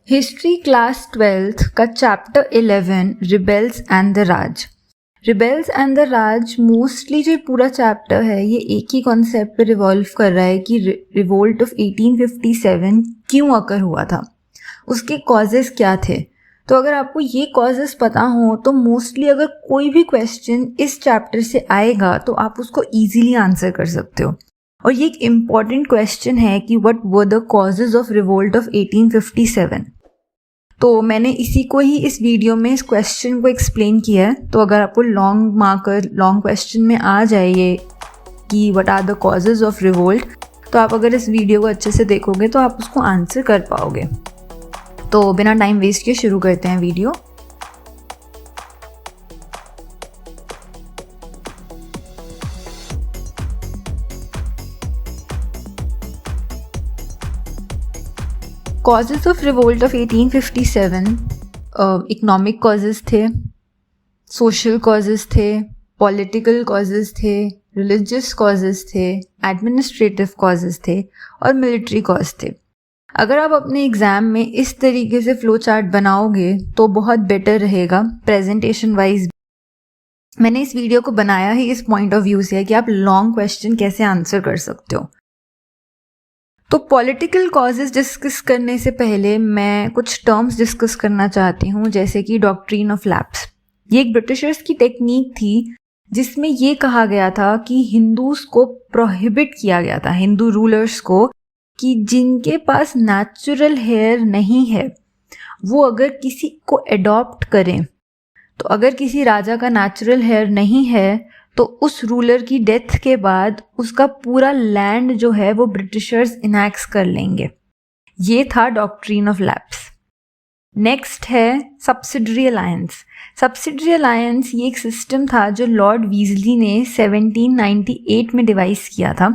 History class 12th का chapter 11 rebels and the Raj. Rebels and the Raj mostly जो पूरा chapter है ये एक ही कॉन्सेप्ट पे रिवॉल्व कर रहा है कि रिवोल्ट ऑफ 1857 क्यों अकर हुआ था, उसके कॉजेस क्या थे। तो अगर आपको ये कॉजेस पता हो तो मोस्टली अगर कोई भी क्वेश्चन इस चैप्टर से आएगा तो आप उसको ईजिली आंसर कर सकते हो। और ये एक इम्पॉर्टेंट क्वेश्चन है कि what were the causes of revolt of 1857। तो मैंने इसी को ही इस वीडियो में इस क्वेश्चन को एक्सप्लेन किया है। तो अगर आपको लॉन्ग मार्कर लॉन्ग क्वेश्चन में आ जाए ये कि what are the causes of revolt, तो आप अगर इस वीडियो को अच्छे से देखोगे तो आप उसको आंसर कर पाओगे। तो बिना टाइम वेस्ट किए शुरू करते हैं video. Causes of revolt of 1857 economic causes थे, सोशल कॉजेज थे, पॉलिटिकल कॉजेज थे, रिलीजियस कॉजेज थे, एडमिनिस्ट्रेटिव कॉजेज थे और मिलिट्री कॉज थे। अगर आप अपने एग्ज़ाम में इस तरीके से फ्लो चार्ट बनाओगे तो बहुत बेटर रहेगा प्रेजेंटेशन वाइज। मैंने इस वीडियो को बनाया ही इस पॉइंट ऑफ व्यू से है कि आप लॉन्ग क्वेश्चन कैसे आंसर कर सकते हो। तो पॉलिटिकल कॉजेज डिस्कस करने से पहले मैं कुछ टर्म्स डिस्कस करना चाहती हूँ, जैसे कि डॉक्ट्रिन ऑफ लैप्स। ये एक ब्रिटिशर्स की टेक्निक थी जिसमें ये कहा गया था कि हिंदूज को प्रोहिबिट किया गया था, हिंदू रूलर्स को, कि जिनके पास नेचुरल हेयर नहीं है वो अगर किसी को अडॉप्ट करें, तो अगर किसी राजा का नेचुरल हेयर नहीं है तो उस रूलर की डेथ के बाद उसका पूरा लैंड जो है वो ब्रिटिशर्स इनैक्स कर लेंगे। ये था डॉक्ट्रिन ऑफ लैप्स। नेक्स्ट है सब्सिडरी अलायंस। सब्सिडरी अलायंस ये एक सिस्टम था जो लॉर्ड वीजली ने 1798 में डिवाइस किया था।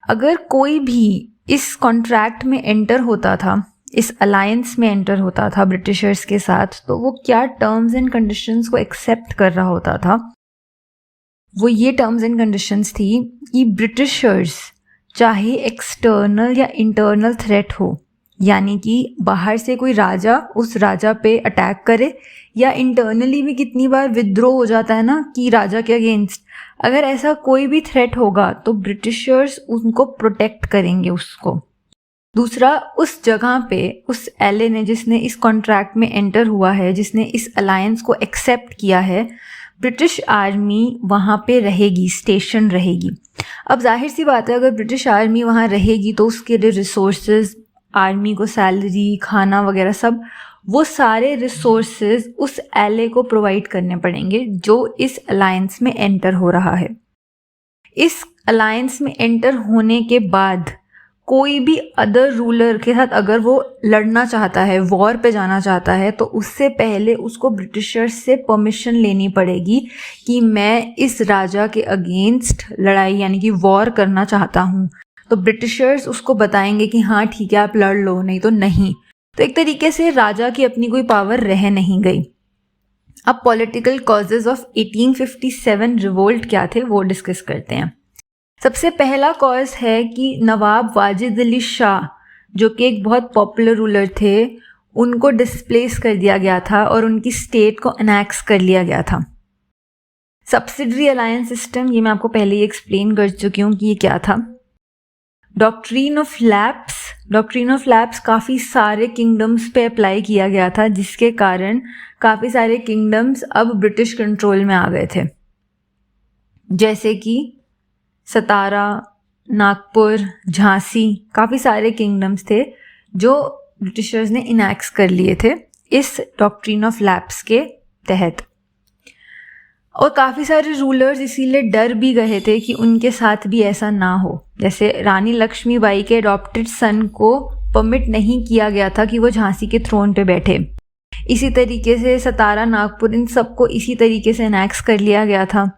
अगर कोई भी इस कॉन्ट्रैक्ट में एंटर होता था, इस अलायंस में एंटर होता था ब्रिटिशर्स के साथ, तो वो क्या टर्म्स एंड कंडीशंस को एक्सेप्ट कर रहा होता था। वो ये टर्म्स एंड कंडीशंस थी कि ब्रिटिशर्स चाहे एक्सटर्नल या इंटरनल थ्रेट हो, यानी कि बाहर से कोई राजा उस राजा पे अटैक करे, या इंटरनली भी कितनी बार विद्रोह हो जाता है ना कि राजा के अगेंस्ट, अगर ऐसा कोई भी थ्रेट होगा तो ब्रिटिशर्स उनको प्रोटेक्ट करेंगे उसको। दूसरा, उस जगह पे उस एले ने, जिसने इस कॉन्ट्रैक्ट में एंटर हुआ है, जिसने इस अलायंस को एक्सेप्ट किया है, ब्रिटिश आर्मी वहाँ पे रहेगी, स्टेशन रहेगी। अब जाहिर सी बात है अगर ब्रिटिश आर्मी वहाँ रहेगी तो उसके लिए रिसोर्सेज, आर्मी को सैलरी, खाना वगैरह सब, वो सारे रिसोर्सेज उस एले को प्रोवाइड करने पड़ेंगे जो इस अलायंस में एंटर हो रहा है। इस अलायंस में एंटर होने के बाद कोई भी अदर रूलर के साथ अगर वो लड़ना चाहता है, वॉर पे जाना चाहता है, तो उससे पहले उसको ब्रिटिशर्स से परमिशन लेनी पड़ेगी कि मैं इस राजा के अगेंस्ट लड़ाई यानी कि वॉर करना चाहता हूँ। तो ब्रिटिशर्स उसको बताएंगे कि हाँ ठीक है आप लड़ लो, नहीं तो नहीं। तो एक तरीके से राजा की अपनी कोई पावर रह नहीं गई। अब पॉलिटिकल कॉजेज ऑफ 1857 रिवोल्ट क्या थे वो डिस्कस करते हैं। सबसे पहला कॉज है कि नवाब वाजिद अली शाह, जो कि एक बहुत पॉपुलर रूलर थे, उनको डिस्प्लेस कर दिया गया था और उनकी स्टेट को अनेक्स कर लिया गया था। सब्सिडरी अलायंस सिस्टम, ये मैं आपको पहले ही एक्सप्लेन कर चुकी हूँ कि ये क्या था। Doctrine of lapse, doctrine of lapse काफ़ी सारे किंगडम्स पे अप्लाई किया गया था, जिसके कारण काफ़ी सारे किंगडम्स अब ब्रिटिश कंट्रोल में आ गए थे, जैसे कि सतारा, नागपुर, झांसी, काफ़ी सारे किंगडम्स थे जो ब्रिटिशर्स ने इनैक्स कर लिए थे इस डॉक्ट्रिन ऑफ लैप्स के तहत। और काफ़ी सारे रूलर्स इसीलिए डर भी गए थे कि उनके साथ भी ऐसा ना हो। जैसे रानी लक्ष्मीबाई के अडॉप्टेड सन को परमिट नहीं किया गया था कि वो झांसी के थ्रोन पे बैठे। इसी तरीके से सतारा, नागपुर, इन सबको इसी तरीके से इनैक्स कर लिया गया था।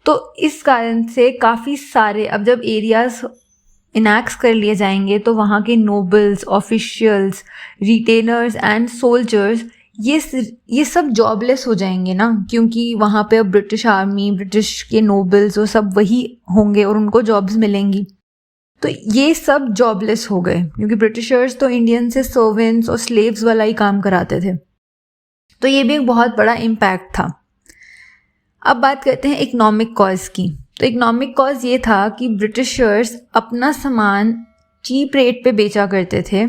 तो इस कारण से काफ़ी सारे, अब जब एरियाज इनैक्स कर लिए जाएंगे तो वहाँ के nobles, officials, retainers and soldiers, ये सब जॉबलेस हो जाएंगे ना, क्योंकि वहाँ पे अब ब्रिटिश आर्मी, ब्रिटिश के नोबल्स वो सब वही होंगे और उनको जॉब्स मिलेंगी। तो ये सब जॉबलेस हो गए क्योंकि ब्रिटिशर्स तो इंडियन से सर्वेंट्स और स्लेव्स वाला ही काम कराते थे। तो ये भी एक बहुत बड़ा इम्पैक्ट था। अब बात करते हैं इकोनॉमिक कॉज की। तो इकोनॉमिक कॉज ये था कि ब्रिटिशर्स अपना सामान चीप रेट पे बेचा करते थे।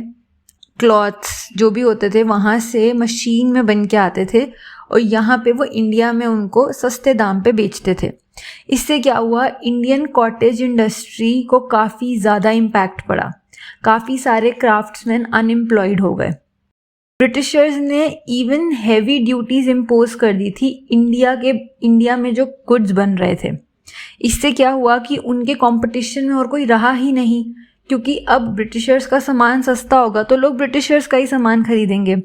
क्लॉथ्स जो भी होते थे वहाँ से मशीन में बन के आते थे और यहाँ पे वो इंडिया में उनको सस्ते दाम पे बेचते थे। इससे क्या हुआ, इंडियन कॉटेज इंडस्ट्री को काफ़ी ज़्यादा इम्पैक्ट पड़ा। काफ़ी सारे क्राफ्ट्समैन अनएम्प्लॉयड हो गए। ब्रिटिशर्स ने इवन हैवी ड्यूटीज़ इम्पोज कर दी थी इंडिया में जो गुड्स बन रहे थे। इससे क्या हुआ कि उनके कंपटीशन में और कोई रहा ही नहीं, क्योंकि अब ब्रिटिशर्स का सामान सस्ता होगा तो लोग ब्रिटिशर्स का ही सामान खरीदेंगे।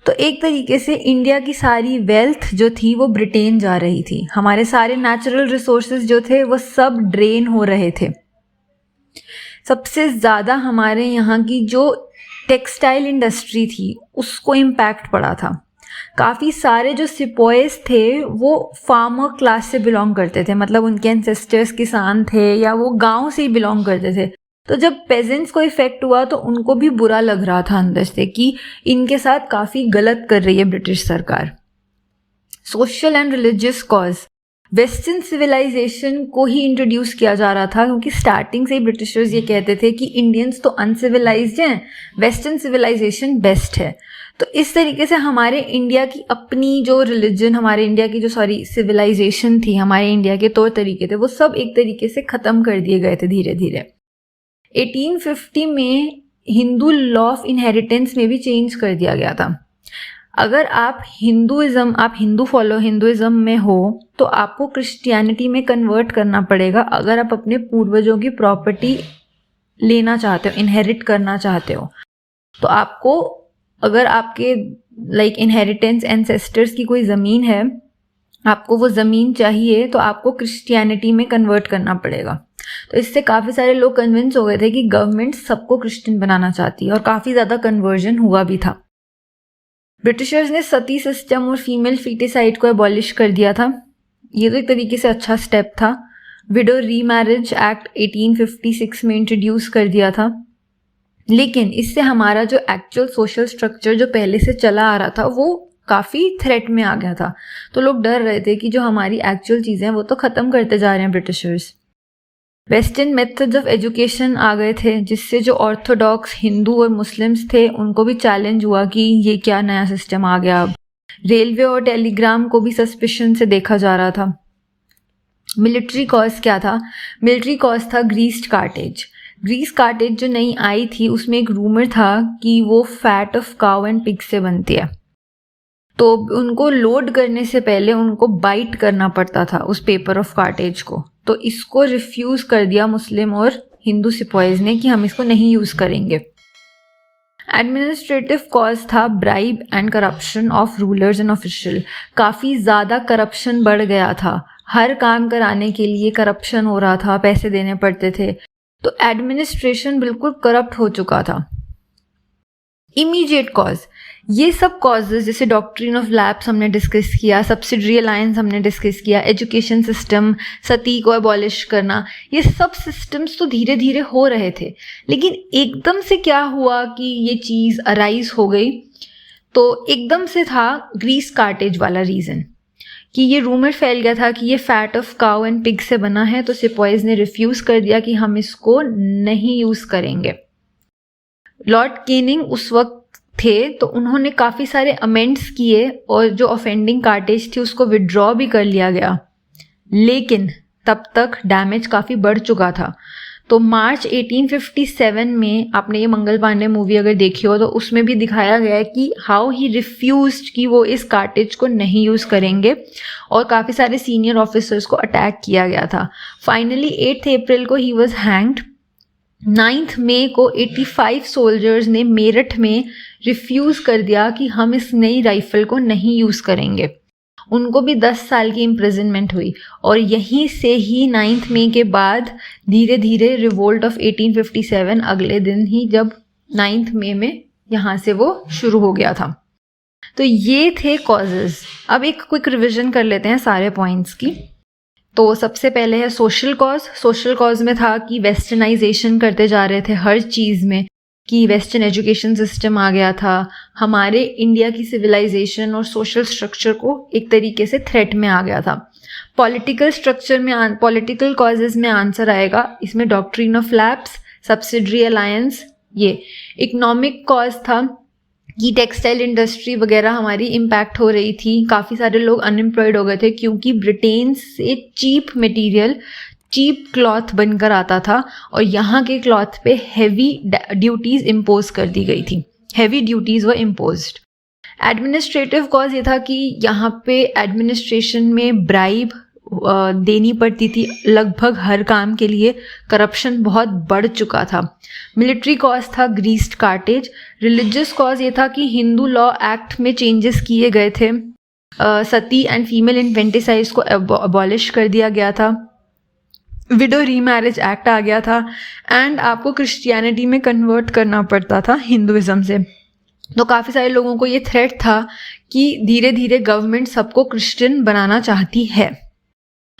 तो एक तरीके से इंडिया की सारी वेल्थ जो थी वो ब्रिटेन जा रही थी। हमारे सारे नेचुरल रिसोर्सेज जो थे वो सब ड्रेन हो रहे थे। सबसे ज़्यादा हमारे यहाँ की जो टेक्सटाइल इंडस्ट्री थी उसको इम्पैक्ट पड़ा था। काफ़ी सारे जो सिपॉयज थे वो फार्मर क्लास से बिलोंग करते थे, मतलब उनके एंसेस्टर्स किसान थे या वो गांव से ही बिलोंग करते थे। तो जब पेजेंट्स को इफेक्ट हुआ तो उनको भी बुरा लग रहा था अंदर से कि इनके साथ काफ़ी गलत कर रही है ब्रिटिश सरकार। Social and religious cause, western civilization को ही इंट्रोड्यूस किया जा रहा था क्योंकि स्टार्टिंग से ही ब्रिटिशर्स ये कहते थे कि इंडियंस तो अनसिविलाइज्ड हैं, वेस्टर्न सिविलाइजेशन बेस्ट है। तो इस तरीके से हमारे इंडिया की अपनी जो रिलीजन, हमारे इंडिया की जो सिविलाइजेशन थी, हमारे इंडिया के तौर तरीके थे, वो सब एक तरीके से ख़त्म कर दिए गए थे धीरे धीरे। 1850 में हिंदू लॉ ऑफ इनहेरिटेंस में भी चेंज कर दिया गया था। अगर आप हिंदुइज्म में हो तो आपको क्रिश्चियनिटी में कन्वर्ट करना पड़ेगा अगर आप अपने पूर्वजों की प्रॉपर्टी लेना चाहते हो, इनहेरिट करना चाहते हो। तो आपको, अगर आपके इनहेरिटेंस एंसेस्टर्स की कोई ज़मीन है, आपको वो ज़मीन चाहिए तो आपको क्रिश्चियनिटी में कन्वर्ट करना पड़ेगा। तो इससे काफ़ी सारे लोग कन्विंस हो गए थे कि गवर्नमेंट सबको क्रिश्चियन बनाना चाहती है और काफ़ी ज़्यादा कन्वर्जन हुआ भी था। ब्रिटिशर्स ने सती सिस्टम और फीमेल फीटिसाइड को एबॉलिश कर दिया था। ये तो एक तरीके से अच्छा स्टेप था। विडो रीमैरिज एक्ट 1856 में इंट्रोड्यूस कर दिया था। लेकिन इससे हमारा जो एक्चुअल सोशल स्ट्रक्चर जो पहले से चला आ रहा था वो काफ़ी थ्रेट में आ गया था। तो लोग डर रहे थे कि जो हमारी एक्चुअल चीज़ें हैं वो तो ख़त्म करते जा रहे हैं Britishers. Western methods of education आ गए थे जिससे जो ऑर्थोडॉक्स हिंदू और मुस्लिम्स थे उनको भी चैलेंज हुआ कि ये क्या नया सिस्टम आ गया। अब रेलवे और टेलीग्राम को भी सस्पिशन से देखा जा रहा था। मिलिट्री कॉज क्या था? मिलिट्री कॉज था ग्रीस्ड कार्टेज। ग्रीस कार्टेज जो नई आई थी उसमें एक रूमर था कि वो fat of cow and pig से बनती है, तो उनको लोड करने से पहले उनको बाइट करना पड़ता था उस पेपर ऑफ कार्टेज को। तो इसको रिफ्यूज़ कर दिया मुस्लिम और हिंदू सिपॉयज ने कि हम इसको नहीं यूज़ करेंगे। एडमिनिस्ट्रेटिव कॉज था bribe and corruption of rulers and official. काफ़ी ज़्यादा करप्शन बढ़ गया था। हर काम कराने के लिए करप्शन हो रहा था, पैसे देने पड़ते थे। तो एडमिनिस्ट्रेशन बिल्कुल करप्ट हो चुका था। इमीडिएट कॉज, ये सब कॉजेज जैसे डॉक्ट्रिन ऑफ लैप्स हमने डिस्कस किया, सब्सिडरी अलायंस हमने डिस्कस किया, एजुकेशन सिस्टम, सती को एबॉलिश करना, ये सब सिस्टम्स तो धीरे धीरे हो रहे थे। लेकिन एकदम से क्या हुआ कि ये चीज़ अराइज हो गई? तो एकदम से था ग्रीस कार्टेज वाला रीज़न कि ये रूमर फैल गया था कि ये fat of cow and pig से बना है। तो सिपॉयज ने रिफ्यूज़ कर दिया कि हम इसको नहीं यूज़ करेंगे। लॉर्ड कैनिंग उस वक्त थे तो उन्होंने काफ़ी सारे अमेंड्स किए और जो ऑफेंडिंग कार्टेज थी उसको विड्रॉ भी कर लिया गया। लेकिन तब तक डैमेज काफ़ी बढ़ चुका था। तो मार्च 1857 में, आपने ये मंगल पांडे मूवी अगर देखी हो तो उसमें भी दिखाया गया है कि हाउ ही रिफ्यूज्ड कि वो इस कार्टेज को नहीं यूज़ करेंगे और काफ़ी सारे सीनियर ऑफिसर्स को अटैक किया गया था। फाइनली 8 अप्रैल को ही वॉज हैंग्ड। 9 मई को 85 सोल्जर्स ने मेरठ में रिफ्यूज़ कर दिया कि हम इस नई राइफल को नहीं यूज़ करेंगे। उनको भी 10 साल की इम्प्रिजनमेंट हुई और यहीं से ही 9 मई के बाद धीरे धीरे रिवोल्ट ऑफ 1857 अगले दिन ही जब 9 मई में यहाँ से वो शुरू हो गया था। तो ये थे कॉजेज़। अब एक क्विक रिविजन कर लेते हैं सारे पॉइंट्स की। तो सबसे पहले है सोशल कॉज। सोशल कॉज में था कि वेस्टर्नाइजेशन करते जा रहे थे हर चीज़ में, कि वेस्टर्न एजुकेशन सिस्टम आ गया था, हमारे इंडिया की सिविलाइजेशन और सोशल स्ट्रक्चर को एक तरीके से थ्रेट में आ गया था। पॉलिटिकल स्ट्रक्चर में, पॉलिटिकल कॉजेज़ में आंसर आएगा इसमें doctrine of lapse, subsidiary alliance. ये इकोनॉमिक कॉज था कि टेक्सटाइल इंडस्ट्री वगैरह हमारी इम्पैक्ट हो रही थी, काफ़ी सारे लोग अनएम्प्लॉयड हो गए थे क्योंकि ब्रिटेन से चीप मटेरियल, चीप क्लॉथ बनकर आता था और यहाँ के क्लॉथ पे हैवी ड्यूटीज़ इम्पोज कर दी गई थी, हैवी ड्यूटीज़ वर इम्पोज्ड। एडमिनिस्ट्रेटिव कॉज ये था कि यहाँ पे एडमिनिस्ट्रेशन में ब्राइब देनी पड़ती थी लगभग हर काम के लिए, करप्शन बहुत बढ़ चुका था। मिलिट्री कॉज था ग्रीस्ड कार्टेज। रिलीजियस कॉज ये था कि हिंदू लॉ एक्ट में चेंजेस किए गए थे, सती एंड फीमेल इन्फेंटिसाइड को अबॉलिश कर दिया गया था, विडो रीमैरिज एक्ट आ गया था एंड आपको क्रिश्चियनिटी में कन्वर्ट करना पड़ता था हिंदुइज्म से। तो काफ़ी सारे लोगों को ये थ्रेट था कि धीरे धीरे गवर्नमेंट सबको क्रिश्चियन बनाना चाहती है।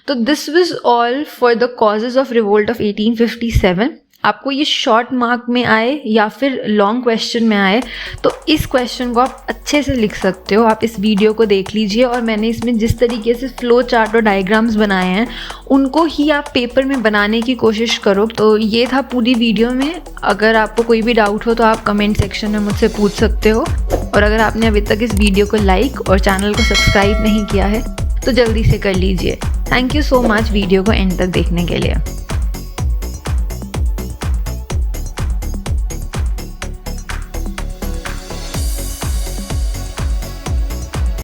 तो this was all for the causes of revolt of 1857। आपको ये शॉर्ट मार्क में आए या फिर लॉन्ग क्वेश्चन में आए तो इस क्वेश्चन को आप अच्छे से लिख सकते हो। आप इस वीडियो को देख लीजिए और मैंने इसमें जिस तरीके से फ्लो चार्ट और डायग्राम्स बनाए हैं उनको ही आप पेपर में बनाने की कोशिश करो। तो ये था पूरी वीडियो में। अगर आपको कोई भी डाउट हो तो आप कमेंट सेक्शन में मुझसे पूछ सकते हो, और अगर आपने अभी तक इस वीडियो को लाइक और चैनल को सब्सक्राइब नहीं किया है तो जल्दी से कर लीजिए। Thank you so much video को एंड तक देखने के लिए।